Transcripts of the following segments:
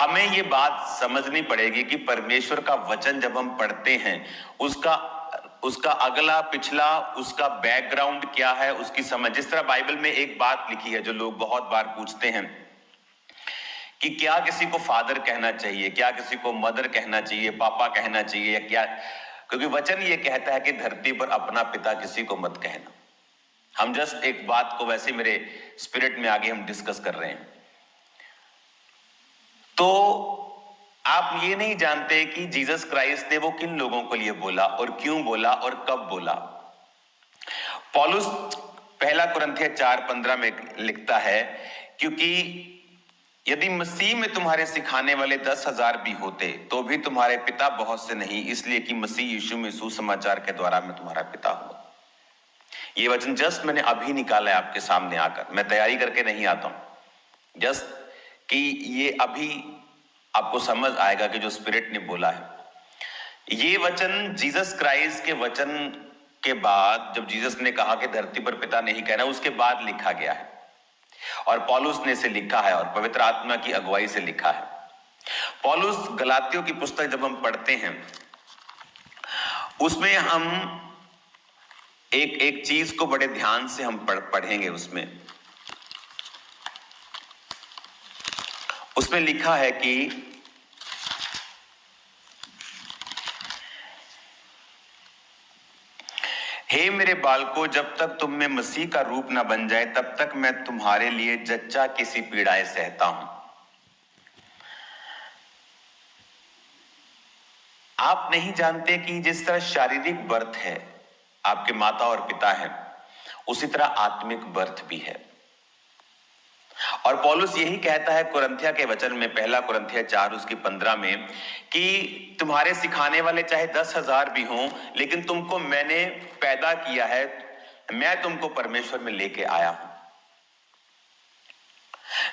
हमें ये बात समझनी पड़ेगी कि परमेश्वर का वचन जब हम पढ़ते हैं, उसका अगला पिछला उसका बैकग्राउंड क्या है, उसकी समझ। जिस तरह बाइबल में एक बात लिखी है जो लोग बहुत बार पूछते हैं कि क्या किसी को फादर कहना चाहिए, क्या किसी को मदर कहना चाहिए, पापा कहना चाहिए, या क्या, क्योंकि वचन ये कहता है कि धरती पर अपना पिता किसी को मत कहना। हम जस्ट एक बात को वैसे मेरे स्पिरिट में आगे हम डिस्कस कर रहे हैं। तो आप ये नहीं जानते कि जीसस क्राइस्ट ने वो किन लोगों के लिए बोला और क्यों बोला और कब बोला। पौलुस पहला कुरिन्थियों 4:15 में लिखता है, क्योंकि यदि मसीह में तुम्हारे सिखाने वाले 10,000 भी होते तो भी तुम्हारे पिता बहुत से नहीं, इसलिए कि मसीह यीशु में सुसमाचार के द्वारा मैं तुम्हारा पिता हूं। ये वचन जस्ट मैंने अभी निकाला है आपके सामने आकर, मैं तैयारी करके नहीं आता हूं, जस्ट कि ये अभी आपको समझ आएगा कि जो स्पिरिट ने बोला है। ये वचन जीसस क्राइस्ट के वचन के बाद, जब जीसस ने कहा कि धरती पर पिता नहीं कहना, उसके बाद लिखा गया है और पौलुस ने इसे लिखा है और पवित्र आत्मा की अगुवाई से लिखा है। पौलुस गलातियों की पुस्तक जब हम पढ़ते हैं उसमें हम एक चीज को बड़े ध्यान से हम पढ़ेंगे। उसमें लिखा है कि हे मेरे बालकों, जब तक तुम में मसीह का रूप न बन जाए तब तक मैं तुम्हारे लिए जच्चा किसी पीड़ाएं सहता हूं। आप नहीं जानते कि जिस तरह शारीरिक बर्थ है, आपके माता और पिता हैं, उसी तरह आत्मिक बर्थ भी है। और पौलुस यही कहता है कुरिन्थियों के वचन में, पहला कुरिन्थियों 4:15 में, कि तुम्हारे सिखाने वाले चाहे 10,000 भी हों, लेकिन तुमको मैंने पैदा किया है, मैं तुमको परमेश्वर में लेके आया हूं।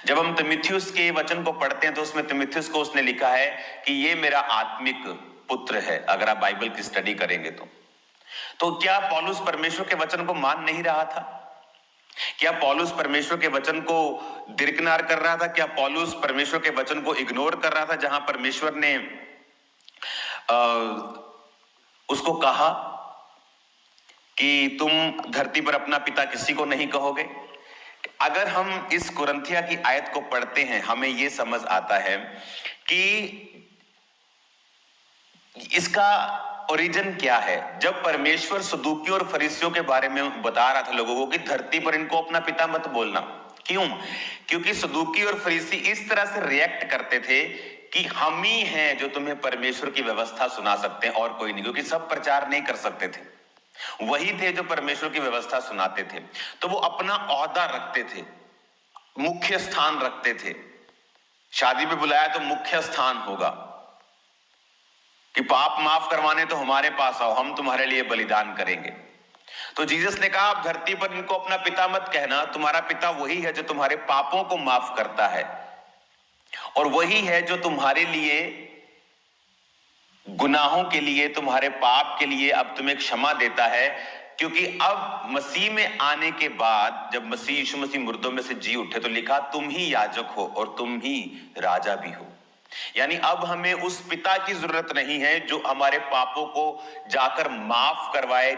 जब हम तीमुथियुस के वचन को पढ़ते हैं तो उसमें तीमुथियुस को उसने लिखा है कि ये मेरा आत्मिक पुत्र है। अगर आप बाइबल की स्टडी करेंगे तो क्या पौलुस परमेश्वर के वचन को मान नहीं रहा था? क्या पौलुस परमेश्वर के वचन को दिरकिनार कर रहा था? क्या पौलुस परमेश्वर के वचन को इग्नोर कर रहा था? जहां परमेश्वर ने उसको कहा कि तुम धरती पर अपना पिता किसी को नहीं कहोगे। अगर हम इस कुरिन्थियों की आयत को पढ़ते हैं, हमें यह समझ आता है कि इसका ओरिजिन क्या है। जब परमेश्वर सदूकियों और फरीसियों के बारे में बता रहा था लोगों को कि धरती पर इनको अपना पिता मत बोलना, क्यों? क्योंकि सदूकी और फरीसी इस तरह से रिएक्ट करते थे कि हम ही हैं जो तुम्हें परमेश्वर की व्यवस्था सुना सकते हैं और कोई नहीं, क्योंकि सब प्रचार नहीं कर सकते थे, वही थे जो परमेश्वर की व्यवस्था सुनाते थे। तो वो अपना ओहदा रखते थे, मुख्य स्थान रखते थे। शादी में बुलाया तो मुख्य स्थान होगा कि पाप माफ करवाने तो हमारे पास आओ, हम तुम्हारे लिए बलिदान करेंगे। तो जीसस ने कहा आप धरती पर इनको अपना पिता मत कहना, तुम्हारा पिता वही है जो तुम्हारे पापों को माफ करता है और वही है जो तुम्हारे लिए गुनाहों के लिए, तुम्हारे पाप के लिए अब तुम्हें क्षमा देता है। क्योंकि अब मसीह में आने के बाद, जब मसीह यीशु मसीह मुर्दों में से जी उठे तो लिखा तुम ही याजक हो और तुम ही राजा भी हो। यानी अब हमें उस पिता की जरूरत नहीं है जो हमारे पापों को जाकर माफ करवाए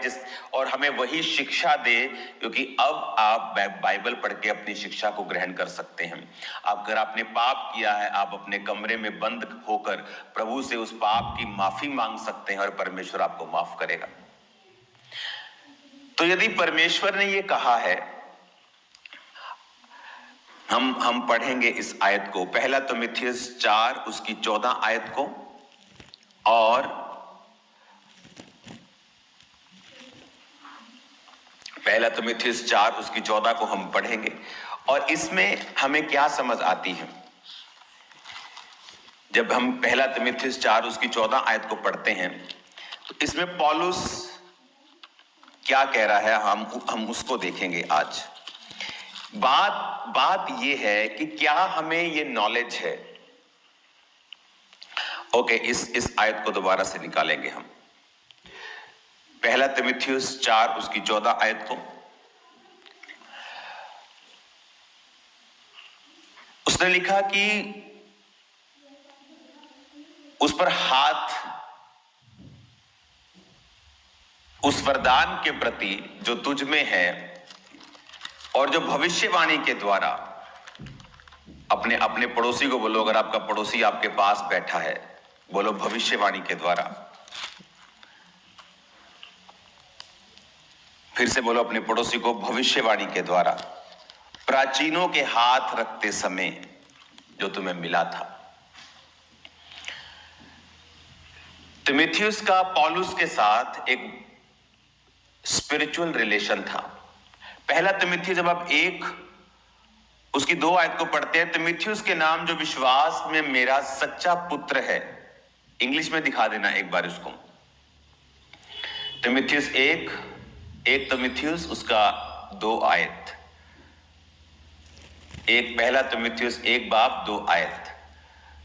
और हमें वही शिक्षा दे, क्योंकि अब आप बाइबल पढ़ के अपनी शिक्षा को ग्रहण कर सकते हैं। अगर आपने पाप किया है, आप अपने कमरे में बंद होकर प्रभु से उस पाप की माफी मांग सकते हैं और परमेश्वर आपको माफ करेगा। तो यदि परमेश्वर ने यह कहा है, हम पढ़ेंगे इस आयत को, पहला तीमुथियुस 4 उसकी 14 आयत को, और पहला तीमुथियुस 4 उसकी 14 को हम पढ़ेंगे। और इसमें हमें क्या समझ आती है जब हम पहला तीमुथियुस 4 उसकी 14 आयत को पढ़ते हैं, तो इसमें पौलुस क्या कह रहा है हम उसको देखेंगे आज। बात ये है कि क्या हमें ये नॉलेज है। ओके, इस आयत को दोबारा से निकालेंगे हम, पहला तीमुथियुस 4 उसकी 14 आयत को। उसने लिखा कि उस पर हाथ, उस वरदान के प्रति जो तुझ में है और जो भविष्यवाणी के द्वारा अपने अपने पड़ोसी को बोलो, अगर आपका पड़ोसी आपके पास बैठा है, बोलो भविष्यवाणी के द्वारा। फिर से बोलो अपने पड़ोसी को, भविष्यवाणी के द्वारा प्राचीनों के हाथ रखते समय जो तुम्हें मिला था। तिमुथियुस का पौलुस के साथ एक स्पिरिचुअल रिलेशन था। पहला तिमुथियुस जब आप 1 उसकी 2 आयत को पढ़ते हैं, तिमुथियुस के नाम जो विश्वास में मेरा सच्चा पुत्र है। इंग्लिश में दिखा देना एक बार इसको। तिमुथियुस 1 तिमुथियुस उसका 2 आयत, पहला तिमुथियुस 1 बाब 2 आयत।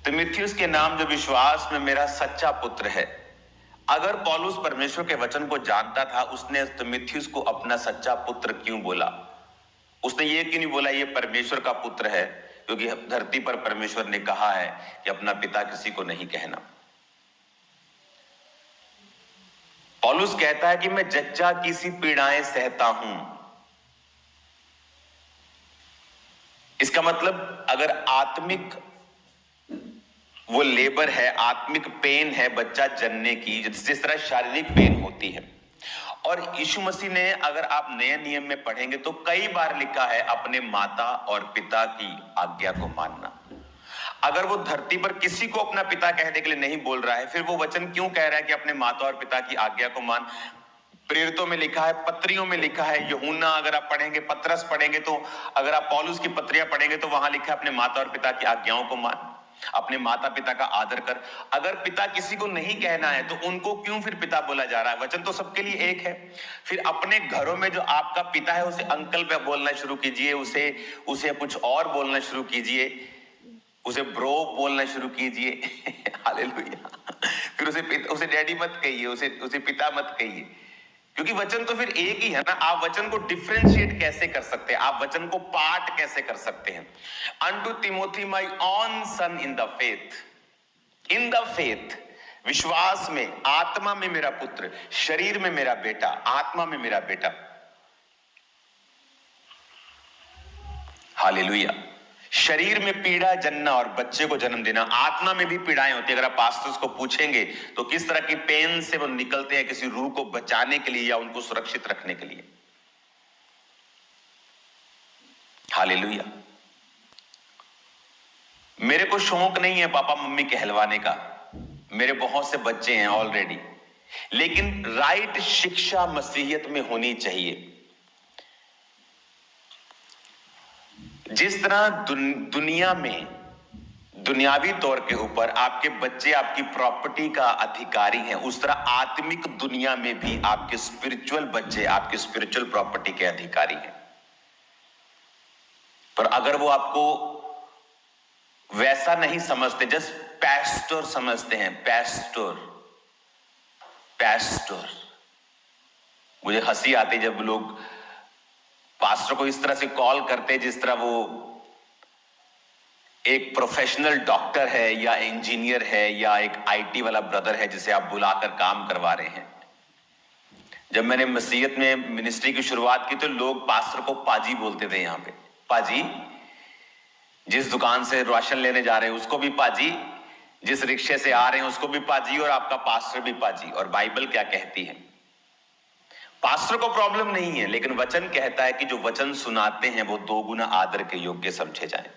तिमुथियुस के नाम जो विश्वास में मेरा सच्चा पुत्र है। अगर पौलुस परमेश्वर के वचन को जानता था, उसने तिमुथियुस को अपना सच्चा पुत्र क्यों बोला? उसने ये क्यों नहीं बोला ये परमेश्वर का पुत्र है? क्योंकि धरती पर परमेश्वर ने कहा है कि अपना पिता किसी को नहीं कहना। पौलुस कहता है कि मैं जच्चा की सी पीड़ाएं सहता हूं। इसका मतलब अगर आत्मिक वो लेबर है, आत्मिक पेन है बच्चा जनने की, जिस तरह शारीरिक पेन होती है। और यीशु मसीह ने, अगर आप नए नियम में पढ़ेंगे तो कई बार लिखा है अपने माता और पिता की आज्ञा को मानना। अगर वो धरती पर किसी को अपना पिता कहने के लिए नहीं बोल रहा है, फिर वो वचन क्यों कह रहा है कि अपने माता और पिता की आज्ञा को मान? प्रेरितों में लिखा है, पत्रियों में लिखा है, यूहन्ना अगर आप पढ़ेंगे, पतरस पढ़ेंगे, तो अगर आप पौलुस की पत्रियां पढ़ेंगे तो वहां लिखा है अपने माता और पिता की आज्ञाओं को मान, अपने माता पिता का आदर कर। अगर पिता किसी को नहीं कहना है तो उनको क्यों फिर पिता बोला जा रहा है? वचन तो सबके लिए एक है। फिर अपने घरों में जो आपका पिता है उसे अंकल पे बोलना शुरू कीजिए, उसे कुछ और बोलना शुरू कीजिए, उसे ब्रो बोलना शुरू कीजिए। हालेलुया। फिर उसे डैडी मत कहिए, उसे पिता मत कहिए, क्योंकि वचन तो फिर एक ही है ना। आप वचन को डिफरेंशिएट कैसे कर सकते हैं? आप वचन को पार्ट कैसे कर सकते हैं? Unto Timothy my own son in the faith, विश्वास में, आत्मा में मेरा पुत्र, शरीर में मेरा बेटा, आत्मा में मेरा बेटा। हालेलुया। शरीर में पीड़ा जनना और बच्चे को जन्म देना, आत्मा में भी पीड़ाएं होती है। अगर आप पास्टर्स को पूछेंगे तो किस तरह की पेन से वो निकलते हैं किसी रूह को बचाने के लिए या उनको सुरक्षित रखने के लिए। हालेलुया। मेरे को शौक नहीं है पापा मम्मी कहलवाने का, मेरे बहुत से बच्चे हैं ऑलरेडी, लेकिन राइट शिक्षा मसीहियत में होनी चाहिए। जिस तरह दुनिया में दुनियावी तौर के ऊपर आपके बच्चे आपकी प्रॉपर्टी का अधिकारी हैं, उस तरह आत्मिक दुनिया में भी आपके स्पिरिचुअल बच्चे आपके स्पिरिचुअल प्रॉपर्टी के अधिकारी हैं। पर अगर वो आपको वैसा नहीं समझते, जस्ट पैस्टर समझते हैं, पैस्टर। मुझे हंसी आती जब लोग पास्टर को इस तरह से कॉल करते हैं जिस तरह वो एक प्रोफेशनल डॉक्टर है या इंजीनियर है या एक आईटी वाला ब्रदर है जिसे आप बुलाकर काम करवा रहे हैं। जब मैंने मसीहत में मिनिस्ट्री की शुरुआत की तो लोग पास्टर को पाजी बोलते थे। यहां पे पाजी, जिस दुकान से राशन लेने जा रहे हैं उसको भी पाजी, जिस रिक्शे से आ रहे हैं उसको भी पाजी, और आपका पास्टर भी पाजी। और बाइबल क्या कहती है? पास्टर को प्रॉब्लम नहीं है, लेकिन वचन कहता है कि जो वचन सुनाते हैं वो 2 गुना आदर के योग्य समझे जाएं।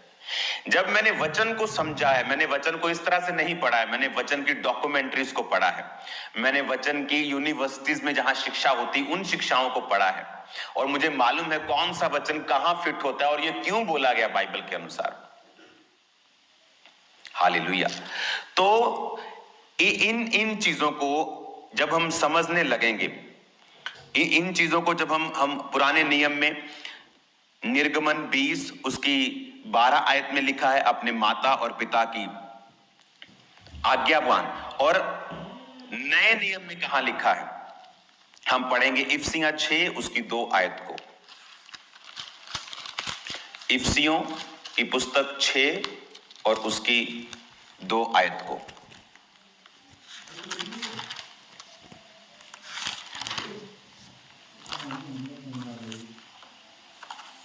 जब मैंने वचन को समझा है, मैंने वचन को इस तरह से नहीं पढ़ा है, मैंने वचन की डॉक्यूमेंट्रीज को पढ़ा है, मैंने वचन की यूनिवर्सिटीज में जहां शिक्षा होती उन शिक्षाओं को पढ़ा है, और मुझे मालूम है कौन सा वचन कहां फिट होता है और ये क्यों बोला गया बाइबल के अनुसार। हालेलुया। तो इन चीजों को जब हम समझने लगेंगे, इन चीजों को जब हम पुराने नियम में निर्गमन 20 उसकी 12 आयत में लिखा है अपने माता और पिता की आज्ञावान, और नए नियम में कहां लिखा है हम पढ़ेंगे इफिसियों 6 उसकी 2 आयत को। इफिसियों की पुस्तक 6 और उसकी 2 आयत को।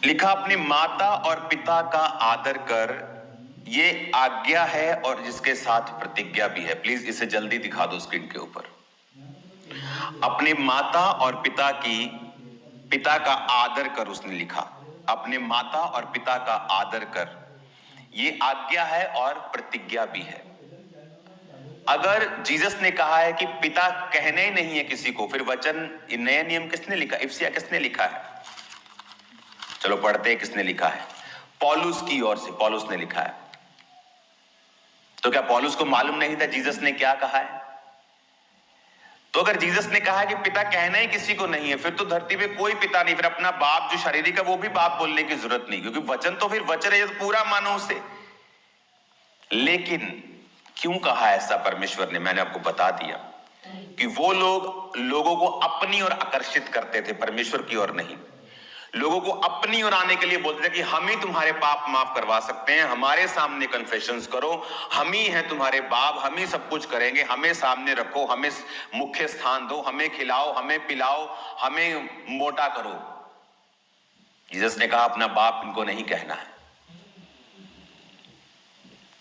लिखा, अपनी माता और पिता का आदर कर, ये आज्ञा है और जिसके साथ प्रतिज्ञा भी है। प्लीज इसे जल्दी दिखा दो स्क्रीन के ऊपर। अपने माता और पिता का आदर कर, उसने लिखा अपने माता और पिता का आदर कर, ये आज्ञा है और प्रतिज्ञा भी है। अगर जीसस ने कहा है कि पिता कहने ही नहीं है किसी को, फिर वचन नया नियम किसने लिखा, इफिसिया किसने लिखा है? चलो पढ़ते हैं किसने लिखा है। पौलुस की ओर से, पौलुस ने लिखा है। तो क्या पौलुस को मालूम नहीं था जीसस ने क्या कहा है? तो अगर जीसस ने कहा कि पिता कहना ही किसी को नहीं है, फिर तो धरती पे कोई पिता नहीं, फिर अपना बाप जो शारीरिक है वो भी बाप बोलने की जरूरत नहीं, क्योंकि वचन तो फिर वचन है, तो पूरा मानो उसे। लेकिन क्यों कहा ऐसा परमेश्वर ने? मैंने आपको बता दिया कि वो लोगों को अपनी ओर आकर्षित करते थे, परमेश्वर की ओर नहीं। लोगों को अपनी ओर आने के लिए बोलते थे कि हम ही तुम्हारे पाप माफ करवा सकते हैं, हमारे सामने कन्फेशंस करो, हम ही हैं तुम्हारे बाप, हम ही सब कुछ करेंगे, हमें सामने रखो, हमें मुख्य स्थान दो, हमें खिलाओ, हमें पिलाओ, हमें मोटा करो। जीसस ने कहा अपना बाप इनको नहीं कहना है।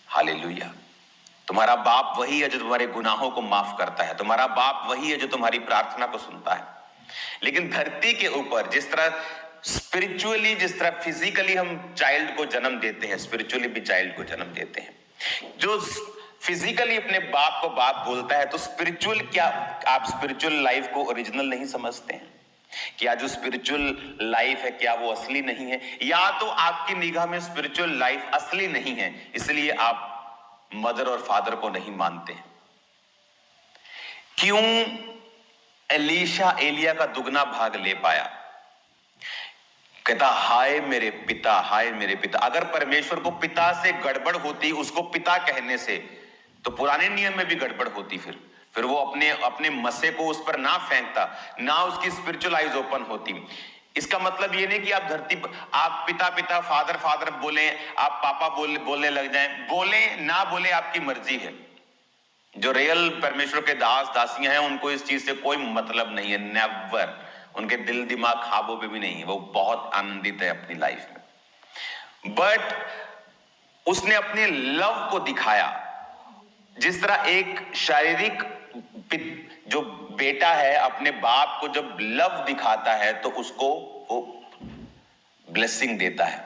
हालेलुया। तुम्हारा बाप वही है जो तुम्हारे गुनाहों को माफ करता है, तुम्हारा बाप वही है जो तुम्हारी प्रार्थना को सुनता है। लेकिन धरती के ऊपर जिस तरह स्पिरिचुअली, जिस तरह फिजिकली हम चाइल्ड को जन्म देते हैं, स्पिरिचुअली भी चाइल्ड को जन्म देते हैं। जो फिजिकली अपने बाप को बाप बोलता है, तो स्पिरिचुअल क्या आप स्पिरिचुअल लाइफ को ओरिजिनल नहीं समझते हैं? क्या जो स्पिरिचुअल लाइफ है क्या वो असली नहीं है? या तो आपकी निगाह में स्पिरिचुअल लाइफ असली नहीं है, इसलिए आप मदर और फादर को नहीं मानते हैं। क्यों एलीशा एलिया का दुगना भाग ले पाया? कहता हाय मेरे पिता, हाय मेरे पिता। अगर परमेश्वर को पिता से गड़बड़ होती, उसको पिता कहने से, तो पुराने नियम में भी गड़बड़ होती। फिर वो अपने मसे को उस पर ना फेंकता, ना उसकी स्पिरिचुअल आइज ओपन होती। इसका मतलब ये नहीं कि आप धरती पर आप पिता पिता फादर फादर बोले, आप पापा बोलने लग जाएं। बोले ना बोले आपकी मर्जी है। जो रियल परमेश्वर के दास दासियां हैं उनको इस चीज से कोई मतलब नहीं है, नेवर। उनके दिल दिमाग ख्वाबों पे भी नहीं है, वो बहुत आनंदित है अपनी लाइफ में। बट उसने अपने लव को दिखाया। जिस तरह एक शारीरिक जो बेटा है अपने बाप को जब लव दिखाता है तो उसको वो ब्लेसिंग देता है।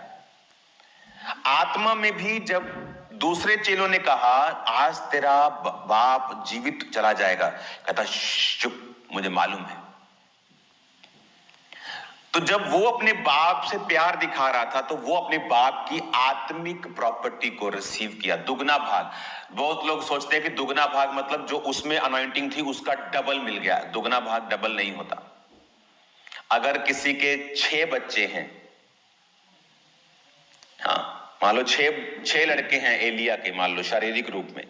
आत्मा में भी जब दूसरे चेलों ने कहा आज तेरा बाप जीवित चला जाएगा, कहता चुप, मुझे मालूम है। तो जब वो अपने बाप से प्यार दिखा रहा था तो वो अपने बाप की आत्मिक प्रॉपर्टी को रिसीव किया, दुगना भाग। बहुत लोग सोचते हैं कि दुगना भाग मतलब जो उसमें अनॉइंटिंग थी उसका डबल मिल गया। दुगना भाग डबल नहीं होता। अगर किसी के 6 बच्चे हैं, हाँ मान लो 6 लड़के हैं एलिया के, मान लो शारीरिक रूप में,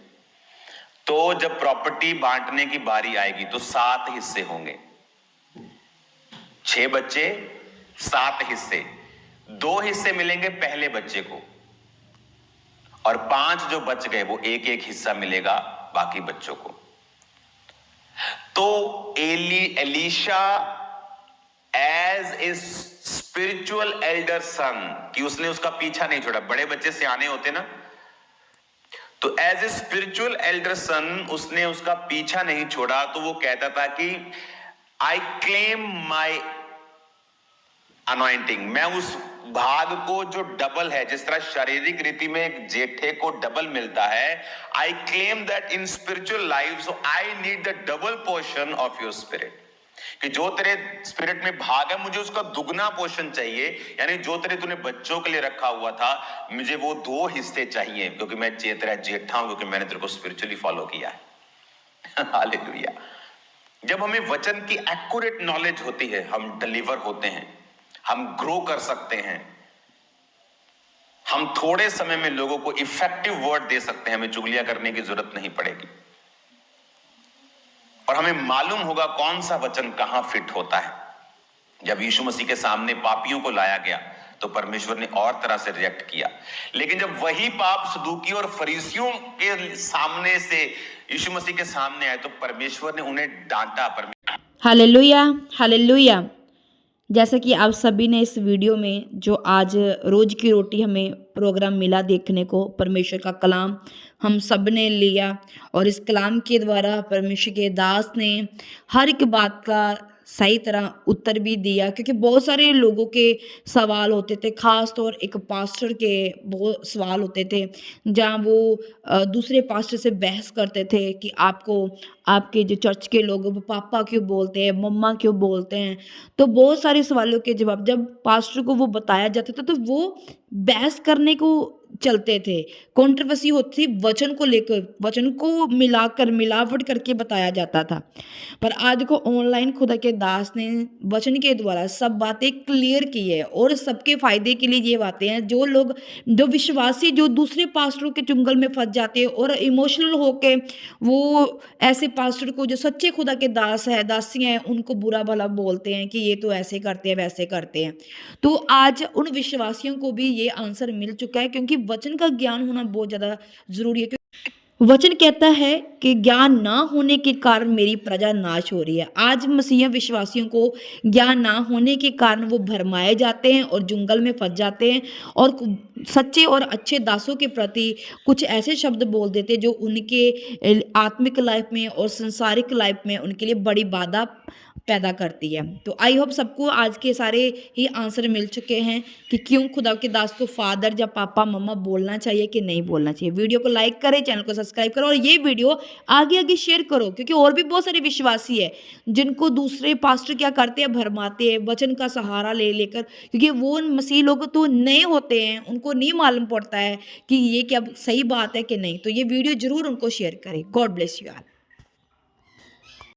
तो जब प्रॉपर्टी बांटने की बारी आएगी तो 7 हिस्से होंगे। 6 बच्चे 7 हिस्से, 2 हिस्से मिलेंगे पहले बच्चे को और 5 जो बच गए वो एक हिस्सा मिलेगा बाकी बच्चों को। तो Elisha as a spiritual elder son, कि उसने उसका पीछा नहीं छोड़ा। बड़े बच्चे से आने होते ना, तो as a spiritual elder son उसने उसका पीछा नहीं छोड़ा। तो वो कहता था कि आई क्लेम माई अनॉइंटिंग, मैं उस भाग को जो डबल है, जिस तरह शारीरिक रीति में एक जेठे को डबल मिलता है, I claim that in spiritual life, so I need the double portion of your spirit. कि जो तेरे स्पिरिट में भाग है मुझे उसका दुगना पोर्शन चाहिए। यानी जो तूने बच्चों के लिए रखा हुआ था, मुझे वो 2 हिस्से चाहिए, क्योंकि मैं तेरा जेठा हूं, क्योंकि मैंने तेरे को स्पिरिचुअली फॉलो किया है। हालेलुया। जब हमें वचन की एक्यूरेट नॉलेज होती है, हम डिलीवर होते हैं, हम ग्रो कर सकते हैं, हम थोड़े समय में लोगों को इफेक्टिव वर्ड दे सकते हैं, हमें चुगलियां करने की जरूरत नहीं पड़ेगी। और हमें मालूम होगा कौन सा वचन कहां फिट होता है। जब यीशु मसीह के सामने पापियों को लाया गया तो परमेश्वर ने और तरह से रिएक्ट किया। लेकिन जब वही पाप सदूकी और फरीसियों के सामने से यीशु मसीह के सामने आए तो परमेश्वर ने उन्हें डांटा। Hallelujah, hallelujah. जैसा कि आप सभी ने इस वीडियो में जो आज रोज़ की रोटी हमें प्रोग्राम मिला देखने को, परमेश्वर का कलाम हम सब ने लिया और इस कलाम के द्वारा परमेश्वर के दास ने हर एक बात का सही तरह उत्तर भी दिया, क्योंकि बहुत सारे लोगों के सवाल होते थे, ख़ास तौर एक पास्टर के बहुत सवाल होते थे, जहाँ वो दूसरे पास्टर से बहस करते थे कि आपको आपके जो चर्च के लोग हैं वो पापा क्यों बोलते हैं, मम्मा क्यों बोलते हैं। तो बहुत सारे सवालों के जवाब जब पास्टर को वो बताया जाता था तो वो बहस करने को चलते थे। कंट्रोवर्सी होती थी वचन को लेकर, वचन को मिलाकर मिलावट करके बताया जाता था। पर आज देखो ऑनलाइन खुदा के दास ने वचन के द्वारा सब बातें क्लियर की है और सबके फायदे के लिए ये बातें हैं। जो लोग जो विश्वासी जो दूसरे पास्टरों के चुंगल में फंस जाते हैं और इमोशनल होके वो ऐसे पास्टर को जो सच्चे खुदा के दास है दासियां हैं उनको बुरा भला बोलते हैं कि ये तो ऐसे करते हैं वैसे करते हैं। तो आज उन विश्वासियों को भी ये आंसर मिल चुका है, क्योंकि वचन का ज्ञान होना बहुत ज़्यादा ज़रूरी है। वचन कहता है कि ज्ञान ना होने के कारण मेरी प्रजा नाश हो रही है। आज मसीह विश्वासियों को ज्ञान ना होने के कारण वो भरमाए जाते हैं और जंगल में फंस जाते हैं और सच्चे और अच्छे दासों के प्रति कुछ ऐसे शब्द बोल देते हैं जो उनके आत्मिक लाइफ में और संसारिक लाइफ में उनके लिए बड़ी बाधा पैदा करती है। तो आई होप सबको आज के सारे ही आंसर मिल चुके हैं कि क्यों खुदा के दास को फादर या पापा मम्मा बोलना चाहिए कि नहीं बोलना चाहिए। वीडियो को लाइक करें, चैनल को सब्सक्राइब करो और ये वीडियो आगे आगे शेयर करो, क्योंकि और भी बहुत सारे विश्वासी है जिनको दूसरे पास्टर क्या करते हैं, भरमाते हैं वचन का सहारा ले लेकर, क्योंकि वो मसीह लोग तो नए होते हैं, उनको नहीं मालूम पड़ता है कि ये क्या सही बात है कि नहीं। तो ये वीडियो जरूर उनको शेयर करें। God bless you all.